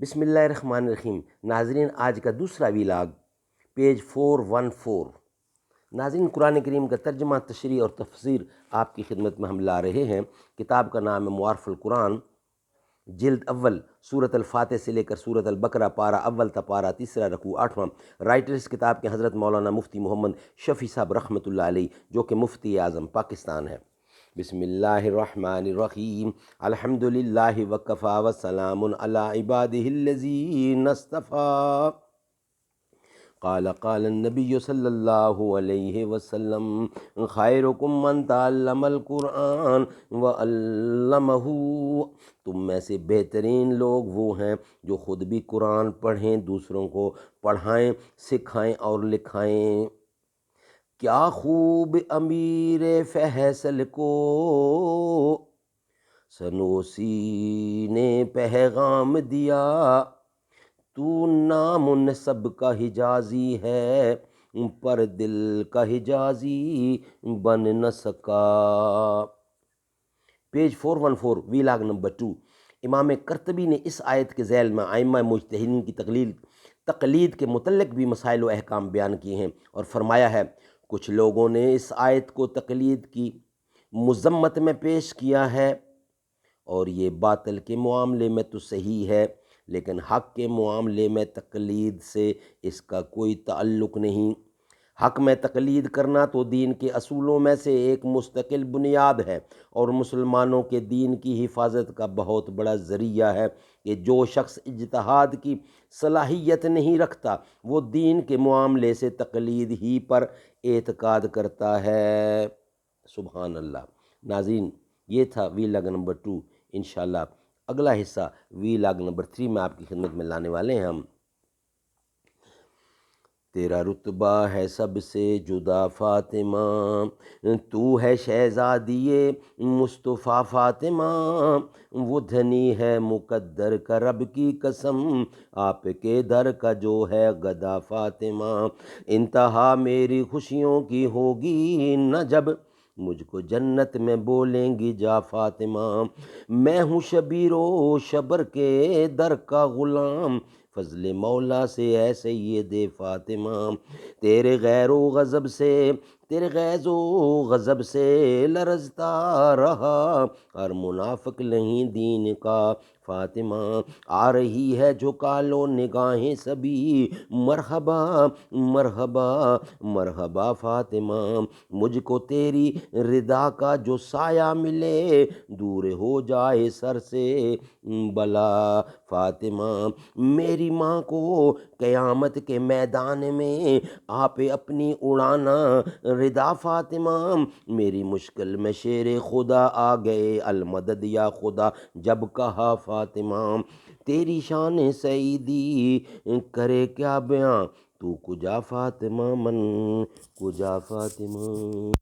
بسم اللہ الرحمن الرحیم۔ ناظرین، آج کا دوسرا ویلاگ پیج 414۔ ناظرین، قرآن کریم کا ترجمہ، تشریح اور تفسیر آپ کی خدمت میں ہم لا رہے ہیں۔ کتاب کا نام ہے معارف القرآن، جلد اول، سورۃ الفاتح سے لے کر سورۃ البقرہ، پارہ اول تا پارہ تیسرا، رکوع 8واں۔ رائٹر اس کتاب کے حضرت مولانا مفتی محمد شفیع صاحب رحمۃ اللہ علیہ، جو کہ مفتی اعظم پاکستان ہے۔ بسم اللہ الرحمن الرحیم۔ الحمد للہ وکفی وسلام علی عبادہ الذین اصطفی۔ قال النبی صلی اللہ علیہ وسلم خیرکم من تعلم القرآن وعلمہ۔ تم میں سے بہترین لوگ وہ ہیں جو خود بھی قرآن پڑھیں، دوسروں کو پڑھائیں، سکھائیں اور لکھائیں۔ کیا خوب امیر فیصل کو سنوسی نے پیغام دیا، تو نام نسب کا حجازی ہے پر دل کا حجازی بن نہ سکا۔ Page 414، vlog number 2۔ امام قرطبی نے اس آیت کے ذیل میں ائمہ مجتہدین کی تقلید کے متعلق بھی مسائل و احکام بیان کیے ہیں اور فرمایا ہے، کچھ لوگوں نے اس آیت کو تقلید کی مذمت میں پیش کیا ہے، اور یہ باطل کے معاملے میں تو صحیح ہے، لیکن حق کے معاملے میں تقلید سے اس کا کوئی تعلق نہیں۔ حق میں تقلید کرنا تو دین کے اصولوں میں سے ایک مستقل بنیاد ہے اور مسلمانوں کے دین کی حفاظت کا بہت بڑا ذریعہ ہے کہ جو شخص اجتہاد کی صلاحیت نہیں رکھتا وہ دین کے معاملے سے تقلید ہی پر اعتقاد کرتا ہے۔ سبحان اللہ۔ ناظرین، یہ تھا ویلاگ نمبر 2۔ انشاءاللہ اگلا حصہ ویلاگ نمبر 3 میں آپ کی خدمت میں لانے والے ہیں ہم۔ تیرا رتبہ ہے سب سے جدا فاطمہ، تو ہے شہزادی مصطفیٰ فاطمہ، وہ دھنی ہے مقدر کا رب کی قسم، آپ کے در کا جو ہے گدا فاطمہ، انتہا میری خوشیوں کی ہوگی نہ جب مجھ کو جنت میں بولیں گی جا فاطمہ، میں ہوں شبیر و شبر کے در کا غلام، فضل مولا سے اے سید فاطمہ، تیرے غیر و غضب سے، تیرے غیظ و غضب سے لرزتا رہا ہر منافق نہیں دین کا فاطمہ، آ رہی ہے جھکا لو نگاہیں سبھی، مرحبا مرحبا مرحبا فاطمہ، مجھ کو تیری رضا کا جو سایہ ملے دور ہو جائے سر سے بلا فاطمہ، میری ماں کو قیامت کے میدان میں آپ اپنی اڑانا رضا فاطمہ، میری مشکل میں شیر خدا آ گئے المدد یا خدا جب کہا فاطمہ، تیری شان سعیدی کرے کیا بیاں، تو کجا فاطمہ من کجا فاطمہ۔